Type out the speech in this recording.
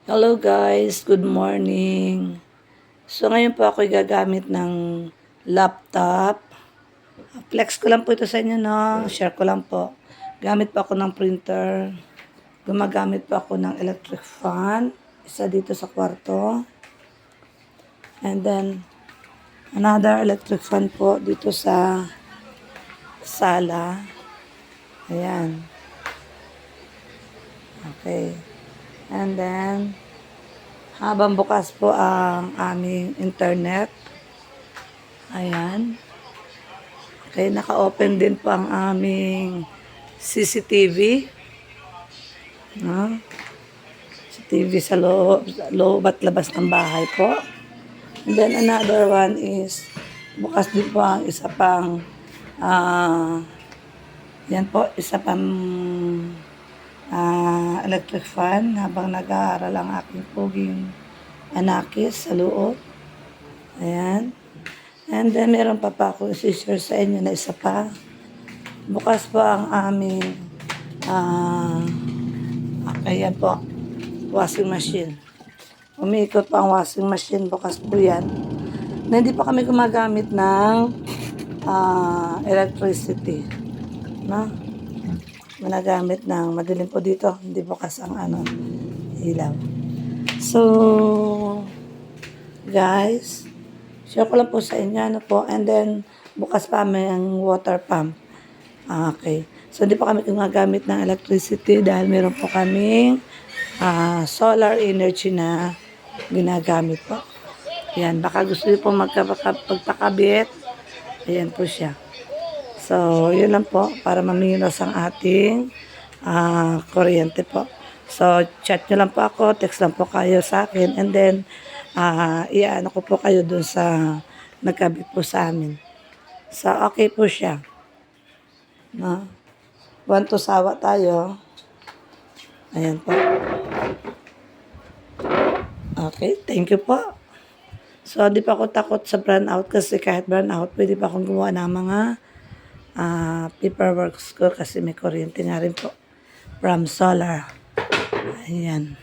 Hello guys, good morning. So ngayon po ako gagamit ng laptop. Flex ko lang po ito sa inyo, no? Share ko lang po. Gamit po ako ng printer. Gumagamit po ako ng electric fan. Isa dito sa kwarto. And then, another electric fan po dito sa sala. Ayan. Okay. And then, habang bukas po ang aming internet. Ayan. Okay, naka-open din po ang aming CCTV. No? CCTV sa loob at labas ng bahay po. And then another one is, bukas din po ang isa pang, yan po, isa pang electric fan habang nag-aaral ang aking puging anakis sa loob. Ayan. And then, meron pa ako i-share sa inyo na isa pa. Bukas po ang aming, ayan po, washing machine. Umiikot pa ang washing machine, bukas po yan. Na hindi pa kami gumagamit ng electricity. No? Managamit ng madilim po dito, hindi bukas ang ilaw. So, guys, share ko lang po sa inyo, and then, bukas pa may ang water pump. Okay. So, hindi pa kami gumagamit ng electricity dahil meron po kaming solar energy na ginagamit po. Yan, baka gusto niyo po magpakabit. Ayan po siya. So, yun lang po, para maminos ang ating kuryente po. So, chat nyo lang po ako, text lang po kayo sa akin, and then, iano ko po kayo dun sa nagkabit po sa amin. So, okay po siya. No? Want to sawa tayo. Ayan po. Okay, thank you po. So, di pa ako takot sa brownout kasi kahit brownout, pwede pa akong gumawa ng mga paperworks ko kasi may kuryente nga rin po from solar. Ayan.